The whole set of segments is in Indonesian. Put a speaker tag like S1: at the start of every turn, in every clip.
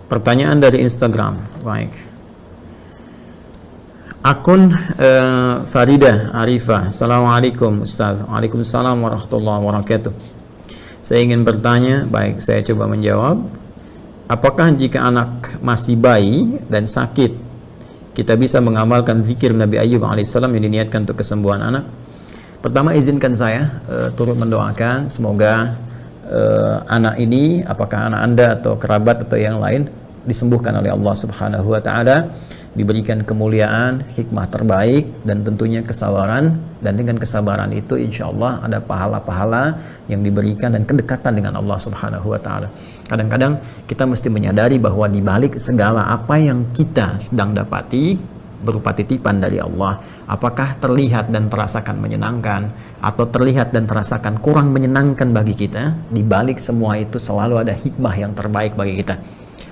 S1: Pertanyaan dari Instagram. Baik. Akun Farida Arifah. Assalamualaikum Ustaz. Waalaikumsalam warahmatullahi wabarakatuh. Saya ingin bertanya, baik, saya coba menjawab. Apakah jika anak masih bayi dan sakit, kita bisa mengamalkan zikir Nabi Ayyub alaihissalam yang diniatkan untuk kesembuhan anak? Pertama, izinkan saya turut mendoakan semoga anak ini, apakah anak Anda atau kerabat atau yang lain, disembuhkan oleh Allah Subhanahu wa taala, diberikan kemuliaan, hikmah terbaik, dan tentunya kesabaran. Dan dengan kesabaran itu insya Allah ada pahala-pahala yang diberikan dan kedekatan dengan Allah Subhanahu wa taala. Kadang-kadang kita mesti menyadari bahwa di balik segala apa yang kita sedang dapati berupa titipan dari Allah, apakah terlihat dan terasakan menyenangkan atau terlihat dan terasakan kurang menyenangkan bagi kita, di balik semua itu selalu ada hikmah yang terbaik bagi kita.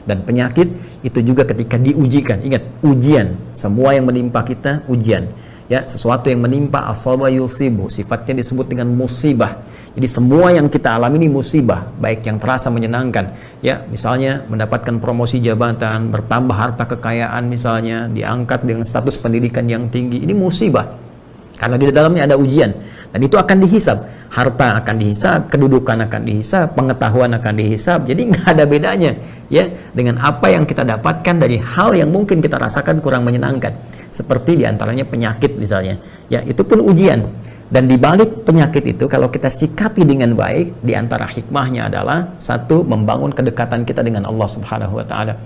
S1: Dan penyakit itu juga ketika diujikan, ingat, ujian, semua yang menimpa kita ujian, ya, sesuatu yang menimpa, asaba yusibu, sifatnya disebut dengan musibah. Jadi semua yang kita alami ini musibah, baik yang terasa menyenangkan, ya, misalnya mendapatkan promosi jabatan, bertambah harta kekayaan, misalnya diangkat dengan status pendidikan yang tinggi, ini musibah karena di dalamnya ada ujian, dan itu akan dihisab. Harta akan dihisab, kedudukan akan dihisab, pengetahuan akan dihisab. Jadi nggak ada bedanya, ya, dengan apa yang kita dapatkan dari hal yang mungkin kita rasakan kurang menyenangkan, seperti diantaranya penyakit misalnya, ya, itu pun ujian. Dan di balik penyakit itu, kalau kita sikapi dengan baik, di antara hikmahnya adalah satu, membangun kedekatan kita dengan Allah Subhanahu wa taala.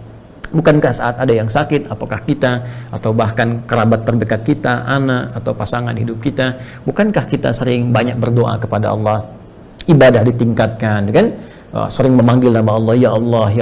S1: Bukankah saat ada yang sakit, apakah kita atau bahkan kerabat terdekat kita, anak atau pasangan hidup kita, bukankah kita sering banyak berdoa kepada Allah, ibadah ditingkatkan, kan? Sering memanggil nama Allah, ya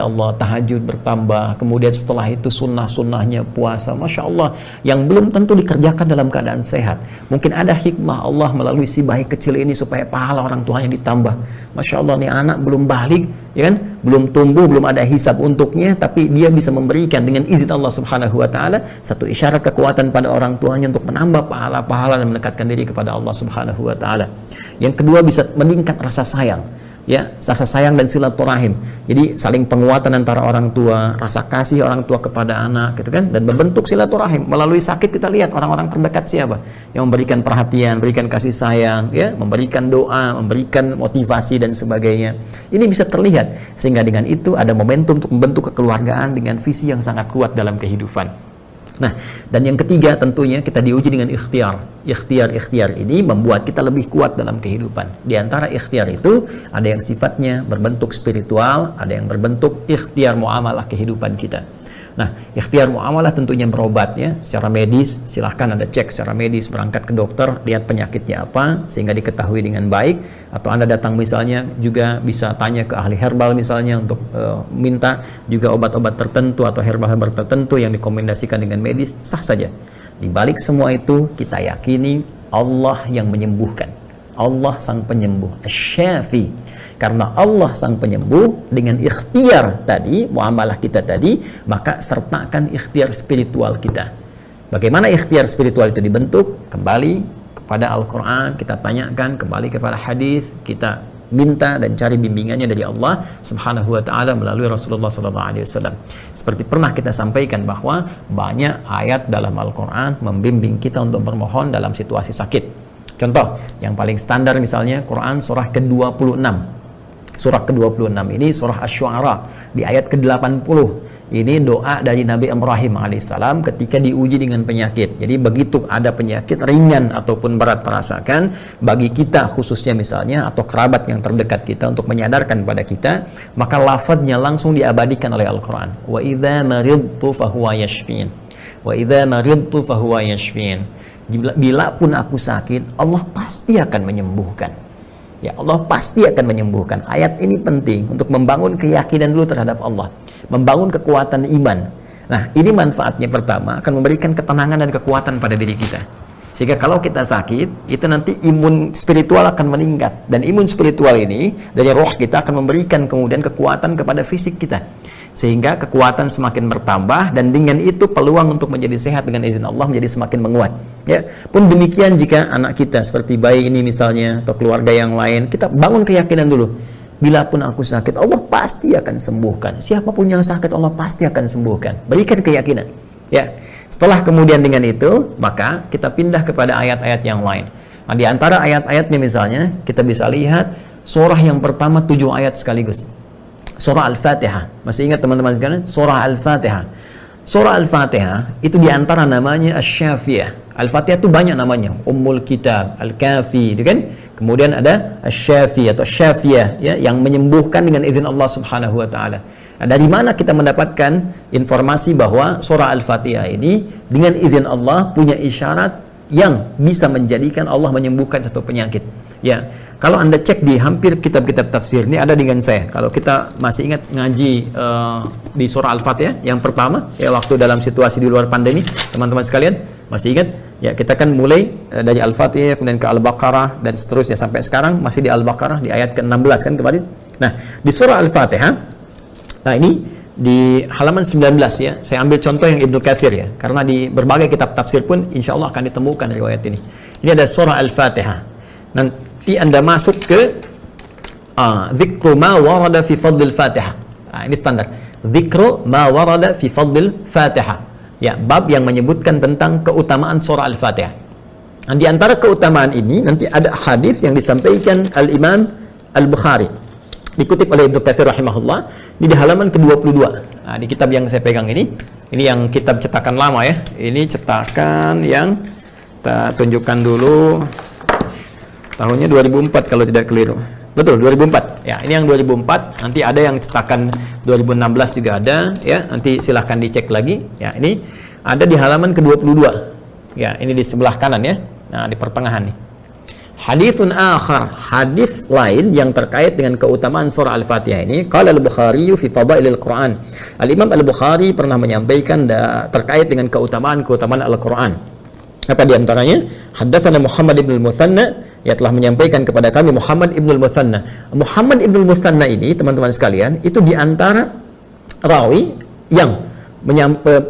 S1: Allah, tahajud bertambah, kemudian setelah itu sunnah-sunnahnya puasa, Masya Allah, yang belum tentu dikerjakan dalam keadaan sehat. Mungkin ada hikmah Allah melalui si bayi kecil ini supaya pahala orang tuanya ditambah. Masya Allah, nih anak belum balik, ya kan? Belum tumbuh, belum ada hisab untuknya, tapi dia bisa memberikan dengan izin Allah Subhanahu wa taala satu isyarat kekuatan pada orang tuanya untuk menambah pahala-pahala dan mendekatkan diri kepada Allah Subhanahu wa taala. Yang kedua, bisa meningkat rasa sayang, ya, rasa sayang dan silaturahim. Jadi saling penguatan antara orang tua, rasa kasih orang tua kepada anak, gitu kan, dan membentuk silaturahim. Melalui sakit kita lihat orang-orang terdekat siapa yang memberikan perhatian, memberikan kasih sayang, ya, memberikan doa, memberikan motivasi dan sebagainya. Ini bisa terlihat, sehingga dengan itu ada momentum untuk membentuk kekeluargaan dengan visi yang sangat kuat dalam kehidupan. Nah, dan yang ketiga tentunya kita diuji dengan ikhtiar. Ikhtiar ini membuat kita lebih kuat dalam kehidupan. Di antara ikhtiar itu ada yang sifatnya berbentuk spiritual, ada yang berbentuk ikhtiar muamalah kehidupan kita. Nah, ikhtiar muamalah tentunya berobat, ya, secara medis. Silahkan Anda cek secara medis, berangkat ke dokter, lihat penyakitnya apa sehingga diketahui dengan baik. Atau Anda datang misalnya juga bisa tanya ke ahli herbal misalnya untuk minta juga obat-obat tertentu atau herbal-herbal tertentu yang direkomendasikan dengan medis, sah saja. Di balik semua itu kita yakini Allah yang menyembuhkan. Allah sang penyembuh, Asy-Syafi. Karena Allah sang penyembuh, dengan ikhtiar tadi, muamalah kita tadi, maka sertakan ikhtiar spiritual kita. Bagaimana ikhtiar spiritual itu dibentuk? Kembali kepada Al-Quran, kita tanyakan, kembali kepada hadis, kita minta dan cari bimbingannya dari Allah Subhanahu wa taala melalui Rasulullah SAW. Seperti pernah kita sampaikan bahwa banyak ayat dalam Al-Quran membimbing kita untuk bermohon dalam situasi sakit. Contoh, yang paling standar misalnya Quran surah ke-26. Surah ke-26 ini surah Asy-Syu'ara di ayat ke-80. Ini doa dari Nabi Ibrahim alaihissalam ketika diuji dengan penyakit. Jadi begitu ada penyakit ringan ataupun berat terasakan, bagi kita khususnya misalnya atau kerabat yang terdekat kita untuk menyadarkan pada kita, maka lafadznya langsung diabadikan oleh Al-Quran. Wa idza maridtu fahuwa yashfin. Wa idza maridtu fahuwa yashfin. Bila pun aku sakit, Allah pasti akan menyembuhkan. Ya, Allah pasti akan menyembuhkan. Ayat ini penting untuk membangun keyakinan dulu terhadap Allah, membangun kekuatan iman. Nah, ini manfaatnya pertama akan memberikan ketenangan dan kekuatan pada diri kita. Sehingga kalau kita sakit, itu nanti imun spiritual akan meningkat, dan imun spiritual ini dari roh kita akan memberikan kemudian kekuatan kepada fisik kita. Sehingga kekuatan semakin bertambah, dan dengan itu peluang untuk menjadi sehat dengan izin Allah menjadi semakin menguat. Ya, pun demikian jika anak kita seperti bayi ini misalnya atau keluarga yang lain, kita bangun keyakinan dulu Bila pun aku sakit, Allah pasti akan sembuhkan. Siapapun yang sakit, Allah pasti akan sembuhkan. Berikan keyakinan. Ya. Setelah kemudian dengan itu, maka kita pindah kepada ayat-ayat yang lain. Nah, di antara ayat-ayatnya misalnya, kita bisa lihat surah yang pertama 7 ayat sekaligus. Surah Al-Fatihah. Masih ingat teman-teman sekalian? Surah Al-Fatihah. Surah Al-Fatihah itu di antara namanya Asy-Syafiyah. Al-Fatihah itu banyak namanya. Ummul Kitab, Al-Kafi, kan? Kemudian ada Asy-Syafi atau Syafiyah, ya, yang menyembuhkan dengan izin Allah Subhanahu wa taala. Nah, dari mana kita mendapatkan informasi bahwa surah Al-Fatihah ini dengan izin Allah punya isyarat yang bisa menjadikan Allah menyembuhkan satu penyakit. Ya, kalau Anda cek di hampir kitab-kitab tafsir ini ada dengan saya. Kalau kita masih ingat ngaji di surah Al-Fatihah yang pertama, ya, waktu dalam situasi di luar pandemi, teman-teman sekalian masih ingat? Ya, kita kan mulai dari Al-Fatihah kemudian ke Al-Baqarah dan seterusnya sampai sekarang masih di Al-Baqarah di ayat ke-16 kan kemarin. Nah, di surah Al-Fatihah, nah ini di halaman 19 ya, saya ambil contoh yang Ibnu Katsir ya, karena di berbagai kitab tafsir pun insya Allah akan ditemukan riwayat ini. Ini ada surah Al-Fatihah. Nanti Anda masuk ke dzikru ma warada fi fadlil Fatihah. Nah, ini standar. Dzikru ma warada fi fadlil Fatihah. Ya, bab yang menyebutkan tentang keutamaan surah Al-Fatihah. Nah, di antara keutamaan ini nanti ada hadis yang disampaikan Al-Imam Al-Bukhari. Dikutip oleh Ibnu Katsir rahimahullah di halaman ke-22. Nah, di kitab yang saya pegang ini yang kitab cetakan lama ya. Ini cetakan yang kita tunjukkan dulu. Tahunnya 2004 kalau tidak keliru. Betul, 2004. Ya, ini yang 2004. Nanti ada yang cetakan 2016 juga ada, ya. Nanti silahkan dicek lagi. Ya, ini ada di halaman ke-22. Ya, ini di sebelah kanan ya. Nah, di pertengahan nih. Haditsun akhar, hadis lain yang terkait dengan keutamaan surah Al-Fatihah ini, qala Al-Bukhari fi Fadailil Quran. Al-Imam Al-Bukhari pernah menyampaikan terkait dengan keutamaan Al-Quran. Apa di antaranya? Haddatsana Muhammad ibn al-Muthanna, ya, telah menyampaikan kepada kami Muhammad ibn al-Muthanna. Muhammad ibn al-Muthanna ini, teman-teman sekalian, itu di antara rawi yang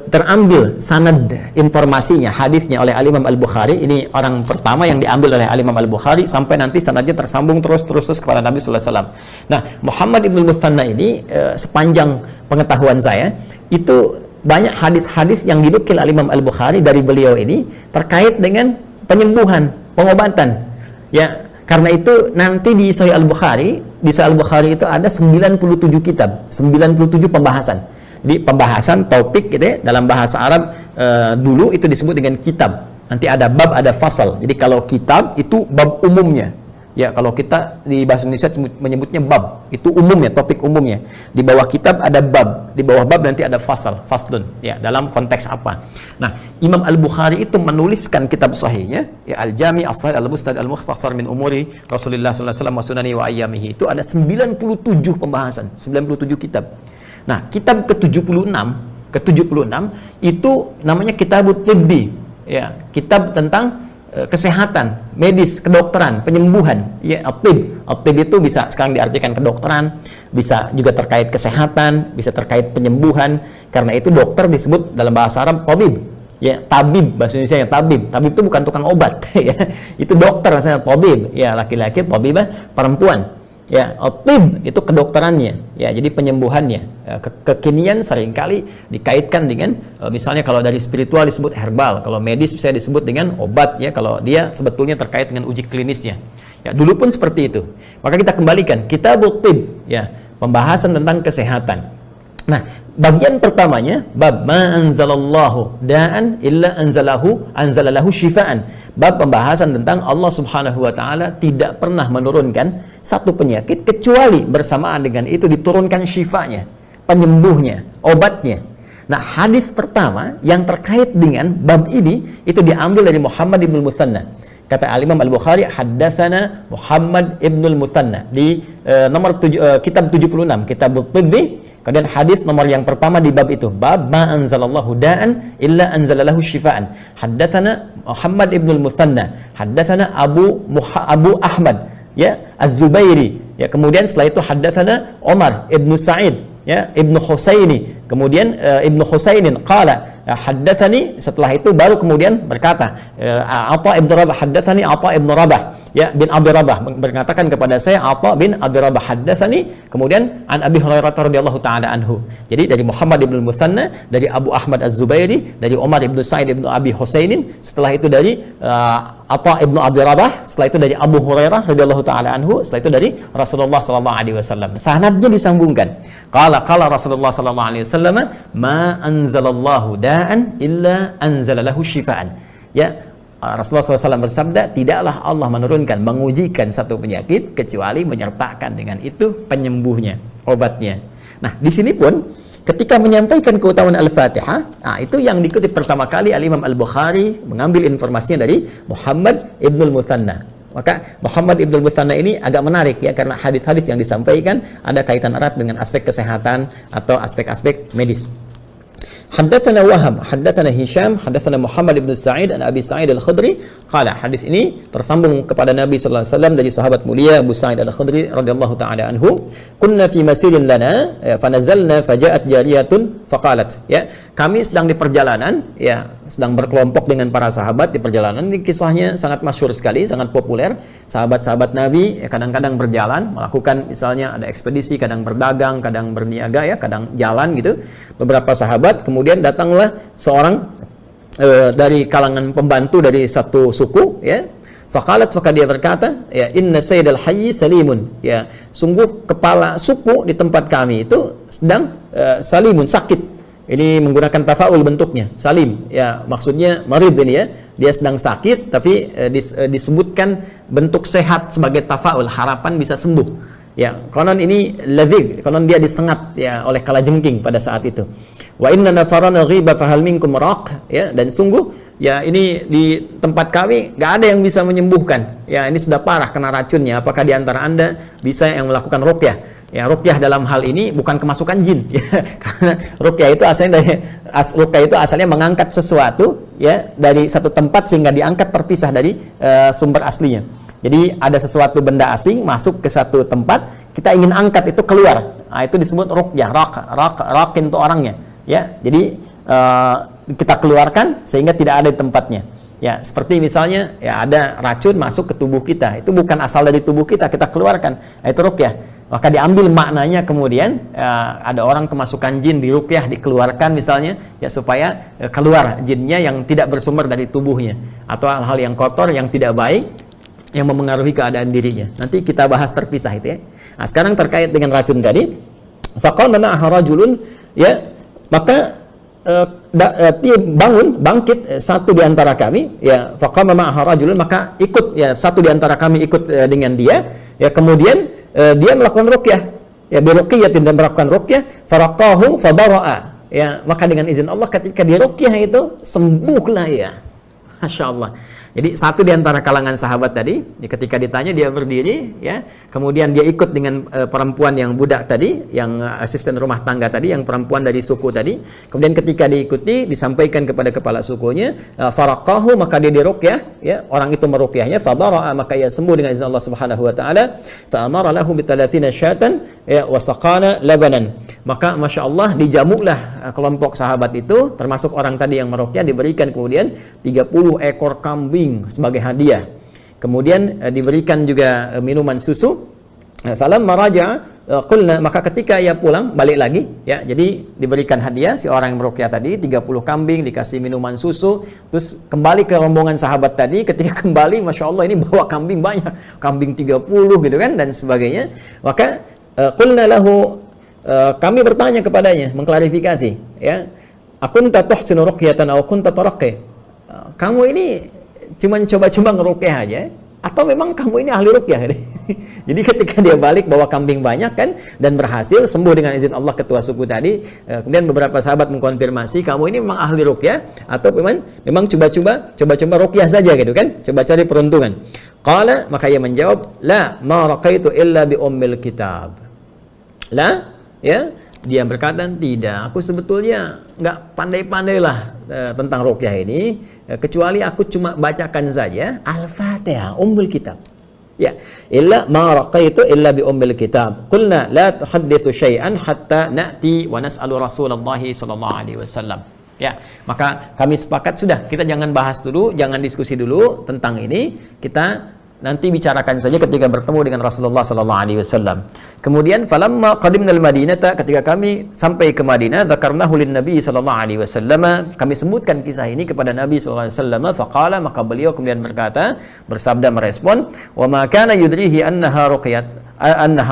S1: terambil sanad informasinya, hadisnya oleh Al-Imam Al-Bukhari. Ini orang pertama yang diambil oleh Al-Imam Al-Bukhari sampai nanti sanadnya tersambung terus kepada Nabi sallallahu alaihi wasallam. Nah, Muhammad ibn al-Muthanna ini sepanjang pengetahuan saya itu banyak hadis-hadis yang dinukil Al-Imam Al-Bukhari dari beliau ini terkait dengan penyembuhan, pengobatan. Ya, karena itu nanti di Sahih Al-Bukhari, di Sahih Al-Bukhari itu ada 97 kitab, 97 pembahasan. Jadi pembahasan topik gitu ya, dalam bahasa Arab dulu itu disebut dengan kitab. Nanti ada bab, ada fasal. Jadi kalau kitab itu bab umumnya. Ya, kalau kita di bahasa Indonesia menyebutnya bab, itu umumnya, topik umumnya. Di bawah kitab ada bab, di bawah bab nanti ada faslun. Ya, dalam konteks apa? Nah, Imam Al-Bukhari itu menuliskan kitab sahihnya, ya, Al-Jami' As-Sahih Al-Mustad Al-Mukhtasar min Umuri Rasulullah sallallahu alaihi wasallam wa sunani wa ayyamihi. Itu ada 97 pembahasan, 97 kitab. Nah, kitab ke-76 itu namanya Kitabut Tibbi, ya, kitab tentang kesehatan, medis, kedokteran, penyembuhan. Ya, at-tib itu bisa sekarang diartikan kedokteran, bisa juga terkait kesehatan, bisa terkait penyembuhan. Karena itu dokter disebut dalam bahasa Arab tabib. Ya, tabib bahasa Indonesia ya, tabib. Tabib itu bukan tukang obat ya. Itu dokter rasanya, tabib. Ya, laki-laki, tabibah perempuan. Ya, at-tib itu kedokterannya. Ya, jadi penyembuhannya. Ya, kekinian seringkali dikaitkan dengan misalnya kalau dari spiritual disebut herbal, kalau medis bisa disebut dengan obat ya, kalau dia sebetulnya terkait dengan uji klinisnya. Ya, dulu pun seperti itu. Maka kita kembalikan Kitabut Tib, ya, pembahasan tentang kesehatan. Nah, bagian pertamanya bab ma anzalallahu da'an illa anzalalahu syifaan. Bab pembahasan tentang Allah Subhanahu wa taala tidak pernah menurunkan satu penyakit kecuali bersamaan dengan itu diturunkan syifanya, penyembuhnya, obatnya. Nah, hadis pertama yang terkait dengan bab ini itu diambil dari Muhammad ibn al-Muthanna. Kata Al-Imam Al-Bukhari, haddatsana Muhammad ibn al-Muthanna di nomor kitab 76, Kitabut Tibbi. Kemudian hadis nomor yang pertama di bab itu, bab ma anzalallahu da'an illa anzalalahu syifaan. Haddatsana Muhammad ibn al-Muthanna, haddatsana Abu Ahmad, ya, Az-Zubairi. Ya, kemudian setelah itu haddatsana Umar ibn Sa'id, ya, Ibnu Husaini, Kemudian Ibnu Husainin qala haddatsani, setelah itu baru kemudian berkata Atha ibn Rabah haddatsani Atha ibn Rabah ya bin Abi Rabah berkatakan kepada saya Atha bin Abi Rabah haddatsani, kemudian an Abi Hurairah radhiyallahu taala anhu. Jadi dari Muhammad ibn Muthanna, dari Abu Ahmad Az-Zubairi, dari Umar ibn Sa'id ibn Abi Husainin, setelah itu dari Atha ibn Abi Rabah, setelah itu dari Abu Hurairah radhiyallahu taala anhu, setelah itu dari Rasulullah sallallahu alaihi wasallam. Sanadnya disambungkan. Qala Rasulullah sallallahu alaihi wasallam, ma anzalallahu da'an illa anzalalahu syifaan. Ya, Rasulullah SAW bersabda, tidaklah Allah menurunkan, mengujikan satu penyakit kecuali menyertakan dengan itu penyembuhnya, obatnya. Nah, di sini pun ketika menyampaikan keutamaan Al-Fatihah, itu yang dikutip pertama kali Al-Imam Al-Bukhari mengambil informasinya dari Muhammad Ibnul Muthanna. Maka Muhammad Ibnul Muthanna ini agak menarik ya, karena hadis-hadis yang disampaikan ada kaitan erat dengan aspek kesehatan atau aspek-aspek medis. Haddatsana Wahab, haddatsana Hisham, haddatsana Muhammad ibn Sa'id an Abi Sa'id al-Khudri qala, hadis ini tersambung kepada Nabi sallallahu alaihi wasallam dari sahabat mulia Abu Sa'id al-Khudri radhiyallahu taala anhu, kunna fi masirin lana fanazalna faja'at jariyatun faqalat, ya, kami sedang di perjalanan, ya, sedang berkelompok dengan para sahabat di perjalanan. Ini kisahnya sangat masyhur sekali, sangat populer. Sahabat-sahabat Nabi kadang-kadang berjalan melakukan, misalnya ada ekspedisi, kadang berdagang, kadang berniaga, ya, kadang jalan gitu. Beberapa sahabat, kemudian datanglah seorang dari kalangan pembantu dari satu suku, ya. Faqalat, maka dia berkata, ya, inna sayyidal hayyi salimun, ya, sungguh kepala suku di tempat kami itu sedang salimun, sakit. Ini menggunakan tafaul bentuknya, salim, ya, maksudnya marid ini, ya, dia sedang sakit, tapi disebutkan bentuk sehat sebagai tafaul, harapan bisa sembuh, ya. Konon ini ladhig, konon dia disengat, ya, oleh kalajengking pada saat itu. Wa inna nafaran ghiba fahal minkum raq, ya, dan sungguh, ya, ini di tempat kami gak ada yang bisa menyembuhkan, ya, ini sudah parah kena racunnya, apakah di antara anda bisa yang melakukan ruqyah? Ya, ruqyah dalam hal ini bukan kemasukan jin, ya. Karena ruqyah itu asalnya asalnya mengangkat sesuatu, ya, dari satu tempat sehingga diangkat terpisah dari sumber aslinya. Jadi ada sesuatu benda asing masuk ke satu tempat, kita ingin angkat itu keluar. Nah, itu disebut ruqyah, raqin itu orangnya, ya. Jadi kita keluarkan sehingga tidak ada di tempatnya. Ya, seperti misalnya, ya, ada racun masuk ke tubuh kita, itu bukan asal dari tubuh kita, kita keluarkan. Nah, itu ruqyah. Maka diambil maknanya, kemudian ada orang kemasukan jin, di ruqyah, dikeluarkan misalnya, ya, supaya keluar jinnya yang tidak bersumber dari tubuhnya, atau hal-hal yang kotor, yang tidak baik, yang memengaruhi keadaan dirinya. Nanti kita bahas terpisah itu, ya. Nah, sekarang terkait dengan racun tadi, faqama ma'aha rajulun, ya, maka dia bangkit satu di antara kami, ya, faqama ma'aha rajulun, maka ikut, ya, satu di antara kami ikut dengan dia, ya, kemudian dia melakukan ruqyah, ya, biruqyatin, dan melakukan ruqyah, faraqahu fabara'a, ya, maka dengan izin Allah ketika di ruqyah itu sembuhlah, ya. Masya Allah. Jadi satu di antara kalangan sahabat tadi, ketika ditanya dia berdiri, ya, kemudian dia ikut dengan perempuan yang budak tadi, yang asisten rumah tangga tadi, yang perempuan dari suku tadi. Kemudian ketika diikuti, disampaikan kepada kepala sukunya, faraqahu, maka dia diruqyah, ya, orang itu meruqyahnya, fabara'a, maka ia sembuh dengan izin Allah Subhanahu wa taala. Fa'amara lahu bi 30 syatan, ya, wa saqana labanan. Maka Masya Allah, dijamuklah kelompok sahabat itu, termasuk orang tadi yang meruqyah, diberikan kemudian 30 ekor kambing sebagai hadiah. Kemudian diberikan juga minuman susu. Falamma raja'a qulna, maka ketika ia pulang balik lagi, ya, jadi diberikan hadiah si orang yang meruqyah tadi, 30 kambing, dikasih minuman susu, terus kembali ke rombongan sahabat tadi. Ketika kembali, Masya Allah, ini bawa kambing banyak, kambing 30 gitu kan, dan sebagainya. Maka qulna lahu, kami bertanya kepadanya, mengklarifikasi, ya, akunta tuhsinu ruqyatan aw kunta taraqqi, kamu ini cuman coba-coba ngeruqyah aja, atau memang kamu ini ahli ruqyah? Jadi ketika dia balik bawa kambing banyak kan, dan berhasil sembuh dengan izin Allah ketua suku tadi, kemudian beberapa sahabat mengkonfirmasi, kamu ini memang ahli ruqyah atau memang coba-coba ruqyah saja gitu kan, coba cari peruntungan. Qala, maka ia menjawab, la ma raqaitu illa bi ummil kitab. La, ya, dia berkata, tidak, aku sebetulnya nggak pandai-pandai lah tentang ruqyah ini, kecuali aku cuma bacakan saja Al-Fatihah, Ummul Kitab. Ya, illa ma raqaitu illa bi ummil kitab. Qulna la tuhadditsu syai'an hatta na'ti wa nas'alu Rasulullah sallallahu alaihi wasallam. Ya, maka kami sepakat sudah, kita jangan bahas dulu, jangan diskusi dulu tentang ini. Kita nanti bicarakan saja ketika bertemu dengan Rasulullah sallallahu alaihi wasallam. Kemudian falamma qadimnal Madinata, ketika kami sampai ke Madinah, dzakarnahu lin Nabi sallallahu alaihi wasallam, kami sebutkan kisah ini kepada Nabi sallallahu alaihi wasallam. Faqala, maka beliau kemudian berkata, bersabda merespon, wa ma kana yudrihi annaha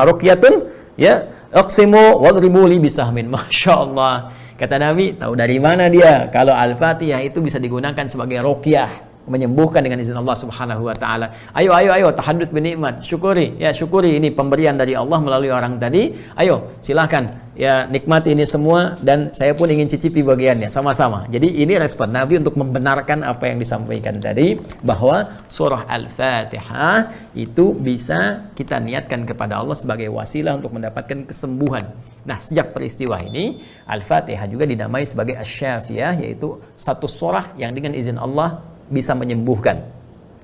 S1: ruqyatun, ya, aqsimu wadribu li bisahmin. Masyaallah. Kata Nabi, tahu dari mana dia kalau Al-Fatihah itu bisa digunakan sebagai ruqyah, menyembuhkan dengan izin Allah Subhanahu wa taala. Ayo tahadduts bi nikmat, syukuri. Ya, syukuri ini pemberian dari Allah melalui orang tadi. Ayo, silahkan ya, nikmati ini semua dan saya pun ingin cicipi bagiannya sama-sama. Jadi ini respon Nabi untuk membenarkan apa yang disampaikan tadi, bahwa surah Al-Fatihah itu bisa kita niatkan kepada Allah sebagai wasilah untuk mendapatkan kesembuhan. Nah, sejak peristiwa ini Al-Fatihah juga dinamai sebagai Asy-Syafiyah, yaitu satu surah yang dengan izin Allah bisa menyembuhkan.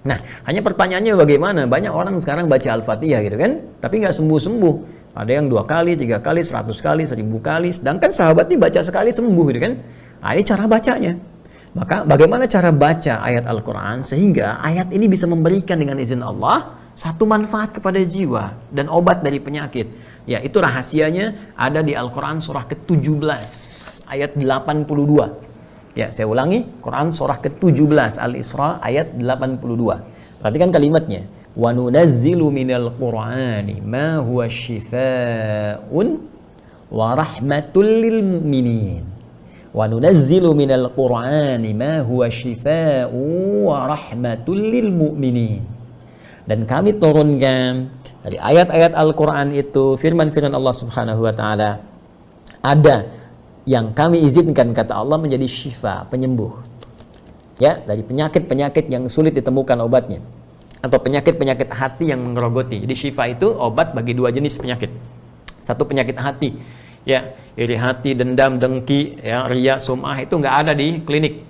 S1: Nah, hanya pertanyaannya bagaimana? Banyak orang sekarang baca Al-Fatihah gitu kan, tapi nggak sembuh-sembuh. Ada yang 2 kali, 3 kali, 100 kali, 1000 kali. Sedangkan sahabat ini baca sekali sembuh gitu kan. Nah, ini cara bacanya. Maka bagaimana cara baca ayat Al-Quran sehingga ayat ini bisa memberikan dengan izin Allah satu manfaat kepada jiwa dan obat dari penyakit. Ya, itu rahasianya ada di Al-Quran surah ke-17 ayat 82. Ya, saya ulangi, Quran surah ke-17 Al-Isra ayat 82. Perhatikan kalimatnya. Wa nunazzilu minal Qur'ani ma huwa syifaa'un wa rahmatul lil mu'minin. Wa nunazzilu minal Qur'ani ma huwa syifaa'un wa rahmatul lil mu'minin. Dan kami turunkan dari ayat-ayat Al-Quran itu firman-firman Allah Subhanahu wa taala, ada yang kami izinkan, kata Allah, menjadi syifa, penyembuh. Ya, dari penyakit-penyakit yang sulit ditemukan obatnya, atau penyakit-penyakit hati yang menggerogoti. Jadi syifa itu obat bagi 2 jenis penyakit. Satu penyakit hati, ya, iri hati, dendam, dengki, ya, riya, sum'ah, itu nggak ada di klinik,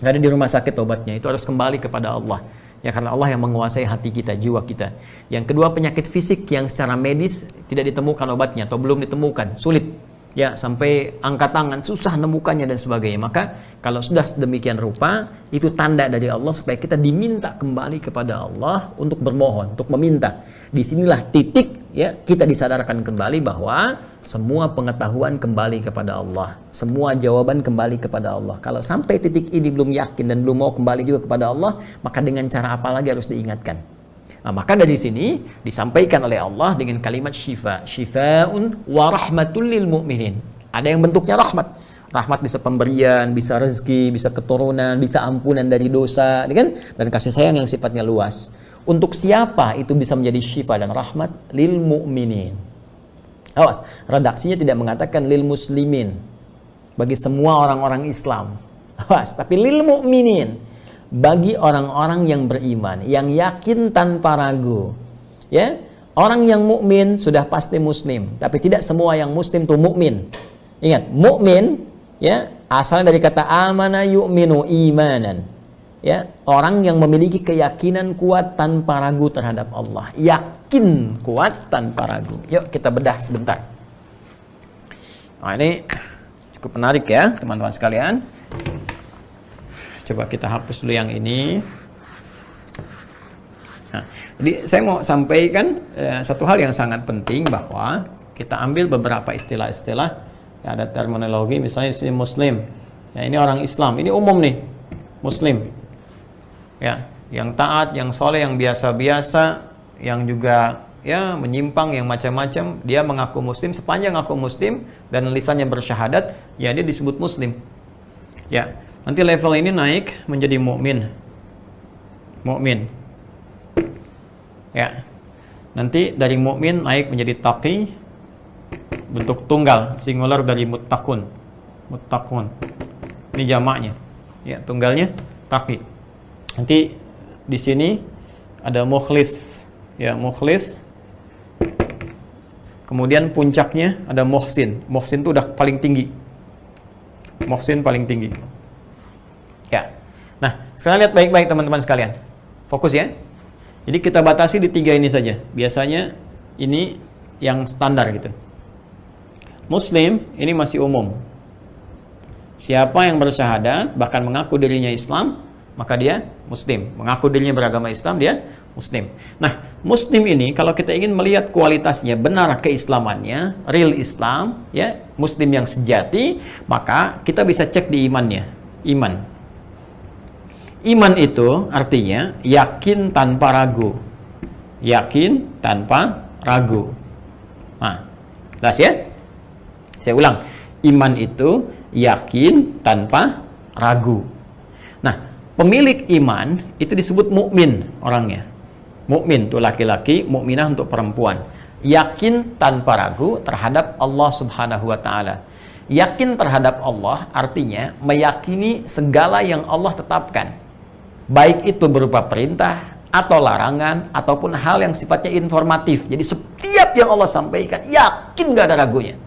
S1: nggak ada di rumah sakit obatnya. Itu harus kembali kepada Allah. Ya, karena Allah yang menguasai hati kita, jiwa kita. Yang kedua, penyakit fisik yang secara medis tidak ditemukan obatnya atau belum ditemukan, sulit. Ya, sampai angkat tangan, susah nemukannya dan sebagainya. Maka kalau sudah sedemikian rupa, itu tanda dari Allah supaya kita diminta kembali kepada Allah untuk bermohon, untuk meminta. Disinilah titik, ya, kita disadarkan kembali bahwa semua pengetahuan kembali kepada Allah, semua jawaban kembali kepada Allah. Kalau sampai titik ini belum yakin dan belum mau kembali juga kepada Allah, maka dengan cara apa lagi harus diingatkan? Nah, maka dari sini disampaikan oleh Allah dengan kalimat syifa, syifa'un wa rahmatul lil mu'minin. Ada yang bentuknya rahmat. Rahmat bisa pemberian, bisa rezeki, bisa keturunan, bisa ampunan dari dosa, kan? Dan kasih sayang yang sifatnya luas. Untuk siapa itu bisa menjadi syifa dan rahmat? Lil mu'minin. Awas, redaksinya tidak mengatakan lil muslimin, bagi semua orang-orang Islam. Awas, tapi lil mu'minin, bagi orang-orang yang beriman, yang yakin tanpa ragu. Ya, orang yang mukmin sudah pasti muslim, tapi tidak semua yang muslim itu mukmin. Ingat, mukmin, ya, asalnya dari kata amana yu'minu imanan. Ya, orang yang memiliki keyakinan kuat tanpa ragu terhadap Allah. Yakin kuat tanpa ragu. Yuk kita bedah sebentar. Nah, ini cukup menarik ya, teman-teman sekalian. Coba kita hapus dulu yang ini. Nah, jadi saya mau sampaikan satu hal yang sangat penting, bahwa kita ambil beberapa istilah-istilah. Ya, ada terminologi, misalnya ini muslim. Ya, ini orang Islam. Ini umum nih, muslim. Ya, yang taat, yang soleh, yang biasa-biasa, yang juga ya menyimpang, yang macam-macam. Dia mengaku muslim, sepanjang ngaku muslim dan lisannya bersyahadat, ya dia disebut muslim. Ya. Nanti level ini naik menjadi mukmin. Mukmin. Ya. Nanti dari mukmin naik menjadi taqi, bentuk tunggal, singular dari muttaqun. Muttaqun. Ini jamaknya. Ya, tunggalnya taqi. Nanti di sini ada mukhlis. Ya, mukhlis. Kemudian puncaknya ada muhsin. Muhsin itu udah paling tinggi. Muhsin paling tinggi. Ya. Nah, sekarang lihat baik-baik teman-teman sekalian. Fokus ya. Jadi kita batasi di 3 ini saja. Biasanya ini yang standar gitu. Muslim ini masih umum. Siapa yang bersyahadat bahkan mengaku dirinya Islam, maka dia Muslim. Mengaku dirinya beragama Islam, dia Muslim. Nah, Muslim ini kalau kita ingin melihat kualitasnya, benar keislamannya, real Islam, ya, Muslim yang sejati, maka kita bisa cek di imannya. Iman itu artinya yakin tanpa ragu. Yakin tanpa ragu. Nah, jelas ya? Saya ulang. Iman itu yakin tanpa ragu. Nah, pemilik iman itu disebut mukmin orangnya. Mukmin itu laki-laki, mukminah untuk perempuan. Yakin tanpa ragu terhadap Allah Subhanahu wa taala. Yakin terhadap Allah artinya meyakini segala yang Allah tetapkan. Baik itu berupa perintah atau larangan ataupun hal yang sifatnya informatif. Jadi setiap yang Allah sampaikan yakin gak ada ragunya.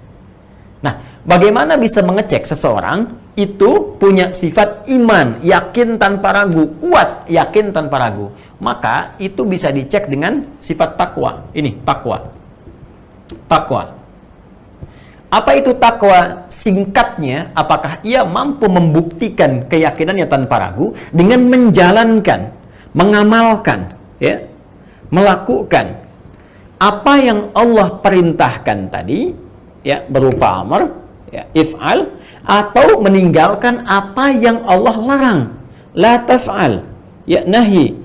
S1: Nah, bagaimana bisa mengecek seseorang itu punya sifat iman, yakin tanpa ragu, kuat, yakin tanpa ragu? Maka itu bisa dicek dengan sifat takwa. Ini takwa. Takwa. Apa itu takwa? Singkatnya, apakah ia mampu membuktikan keyakinannya tanpa ragu dengan menjalankan, mengamalkan, ya, melakukan apa yang Allah perintahkan tadi, ya, berupa amar, ya, if'al, atau meninggalkan apa yang Allah larang, la taf'al, ya, nahi,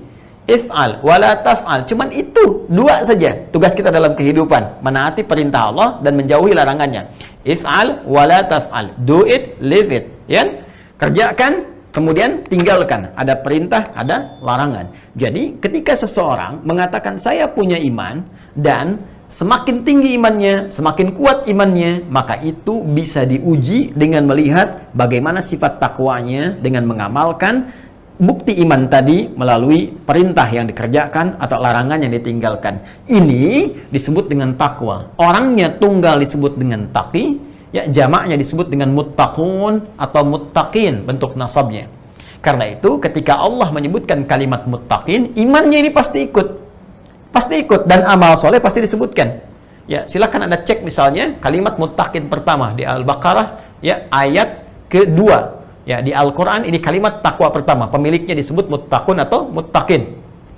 S1: if'al, wala taf'al. Cuman itu 2 saja tugas kita dalam kehidupan, menaati perintah Allah dan menjauhi larangannya. If'al, wala taf'al, do it, leave it, ya, kerjakan, kemudian tinggalkan. Ada perintah, ada larangan. Jadi ketika seseorang mengatakan saya punya iman, dan semakin tinggi imannya, semakin kuat imannya, maka itu bisa diuji dengan melihat bagaimana sifat takwanya dengan mengamalkan bukti iman tadi melalui perintah yang dikerjakan atau larangan yang ditinggalkan. Ini disebut dengan takwa. Orangnya tunggal disebut dengan taqi, ya, jamaknya disebut dengan muttaqun atau muttaqin bentuk nasabnya. Karena itu ketika Allah menyebutkan kalimat muttaqin, imannya ini pasti ikut. Pasti ikut, dan amal soleh pasti disebutkan. Ya, silakan Anda cek misalnya kalimat muttaqin pertama di Al-Baqarah, ya, ayat kedua. Ya, di Al-Quran ini kalimat takwa pertama, pemiliknya disebut muttaqun atau muttaqin.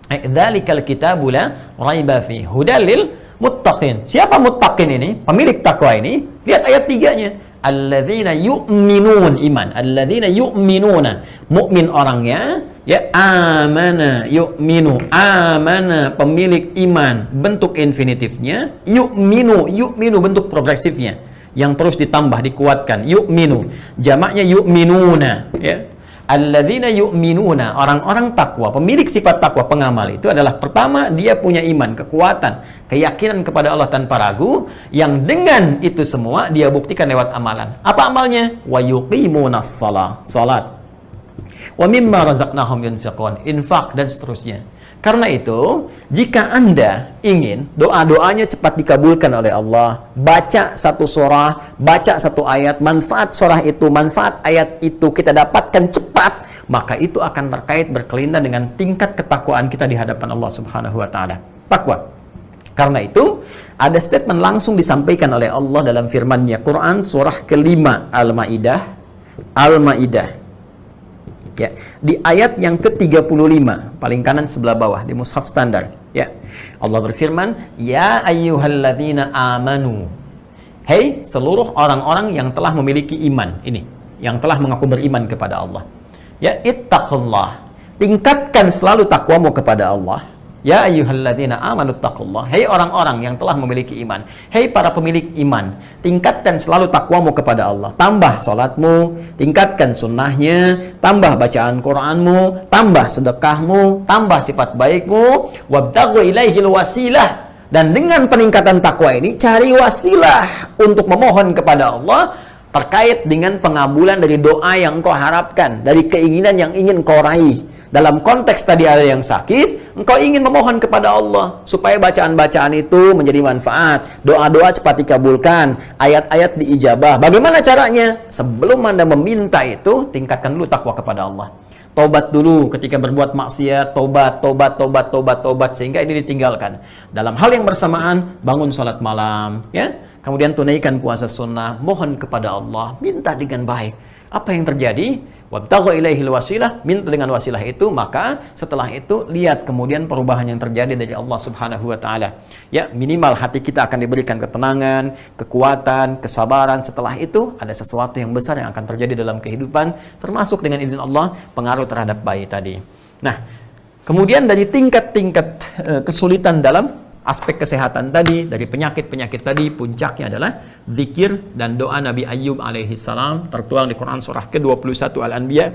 S1: Dzalikal kitabu la raiba fi hudal lil muttaqin. Siapa muttaqin ini? Pemilik takwa ini. Lihat ayat 3-nya. Alladzina yu'minun, iman. Alladzina yu'minuna, mukmin orangnya, ya, amana yu'minu, amana pemilik iman, bentuk infinitifnya, yu'minu bentuk progresifnya, yang terus ditambah, dikuatkan, yu'minu, jamaknya yu'minuna, ya. Alladzina yu'minuna, orang-orang takwa, pemilik sifat takwa, pengamal itu adalah pertama dia punya iman, kekuatan, keyakinan kepada Allah tanpa ragu, yang dengan itu semua dia buktikan lewat amalan. Apa amalnya? Wa yuqimunas salat, wa mimma razaqnahum yunfiqun, infak, dan seterusnya. Karena itu, jika Anda ingin doa-doanya cepat dikabulkan oleh Allah, baca satu surah, baca satu ayat, manfaat surah itu, manfaat ayat itu kita dapatkan cepat, maka itu akan terkait berkelindan dengan tingkat ketakwaan kita di hadapan Allah Subhanahu wa taala. Takwa. Karena itu, ada statement langsung disampaikan oleh Allah dalam firman-Nya, Quran surah ke-5 Al-Maidah. Ya, di ayat yang ke-35 paling kanan sebelah bawah di mushaf standar, ya. Allah berfirman, ya ayyuhalladzina amanu, hei seluruh orang-orang yang telah memiliki iman, ini yang telah mengaku beriman kepada Allah, ya, ittaqullah, tingkatkan selalu takwamu kepada Allah. Ya ayyuhalladzina amanu taqullah, hei orang-orang yang telah memiliki iman, hei para pemilik iman, tingkatkan selalu takwamu kepada Allah. Tambah salatmu, tingkatkan sunnahnya, tambah bacaan Qur'anmu, tambah sedekahmu, tambah sifat baikmu, wabtaghu ilaihil wasilah, dan dengan peningkatan takwa ini cari wasilah untuk memohon kepada Allah terkait dengan pengabulan dari doa yang engkau harapkan, dari keinginan yang ingin kau raih. Dalam konteks tadi ada yang sakit, engkau ingin memohon kepada Allah supaya bacaan-bacaan itu menjadi manfaat, doa-doa cepat dikabulkan, ayat-ayat diijabah. Bagaimana caranya? Sebelum Anda meminta itu, tingkatkan dulu takwa kepada Allah. Tobat dulu ketika berbuat maksiat, tobat sehingga ini ditinggalkan. Dalam hal yang bersamaan, bangun salat malam, ya. Kemudian tunaikan puasa sunnah, mohon kepada Allah, minta dengan baik. Apa yang terjadi? Wabtaghu ilaihil wasilah, minta dengan wasilah itu, maka setelah itu lihat kemudian perubahan yang terjadi dari Allah Subhanahu wa taala. Ya, minimal hati kita akan diberikan ketenangan, kekuatan, kesabaran. Setelah itu ada sesuatu yang besar yang akan terjadi dalam kehidupan, termasuk dengan izin Allah pengaruh terhadap bayi tadi. Nah, kemudian dari tingkat-tingkat kesulitan dalam aspek kesehatan tadi, dari penyakit-penyakit tadi, puncaknya adalah zikir dan doa Nabi Ayyub alaihi salam, tertuang di Quran surah ke-21 Al-Anbiya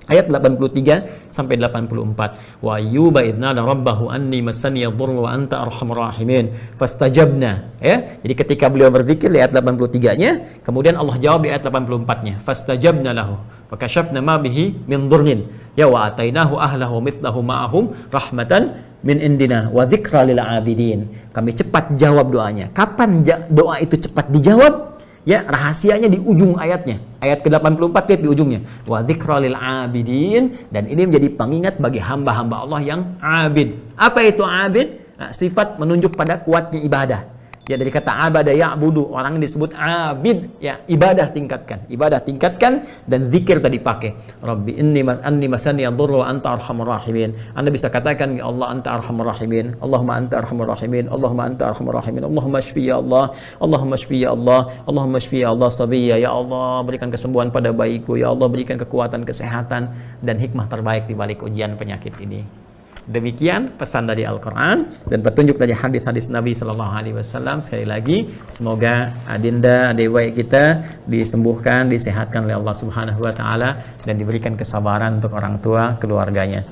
S1: ayat 83 sampai 84. Wa ayyuba idz nada rabbahu anni massani yadhurru wa anta arhamur rahimin fastajabna. Ya, jadi ketika beliau berzikir di ayat 83-nya, kemudian Allah jawab di ayat 84-nya, fastajabna lahu fakashafna ma bihi min dhurrin ya wa atainahu ahlahu mithlahu ma'ahum rahmatan min indina wa dzikra lil abidin. Kami cepat jawab doanya. Kapan doa itu cepat dijawab? Ya, rahasianya di ujung ayatnya. Ayat ke-84 lihat di ujungnya. Wa dzikra lil abidin, dan ini menjadi pengingat bagi hamba-hamba Allah yang abid. Apa itu abid? Nah, sifat menunjuk pada kuatnya ibadah. Ya, dari kata abada ya'budu, orang disebut abid, ya, ibadah tingkatkan dan zikir tadi pakai. Rabbi anni masani yadhurru wa anta arhamur rahimin. Anda bisa katakan, ya Allah anta arhamur rahimin, Allahumma anta arhamur rahimin, Allahumma anta arhamur rahimin, Allahumma shfi ya Allah, Allahumma shfi ya Allah, Allahumma shfi ya Allah sabiyya, ya Allah berikan kesembuhan pada bayiku, ya Allah berikan kekuatan, kesehatan dan hikmah terbaik di balik ujian penyakit ini. Demikian pesan dari Al-Quran dan petunjuk dari hadis-hadis Nabi Sallallahu Alaihi Wasallam. Sekali lagi, semoga adinda, adik baik kita disembuhkan, disehatkan oleh Allah Subhanahu Wa Taala dan diberikan kesabaran untuk orang tua keluarganya.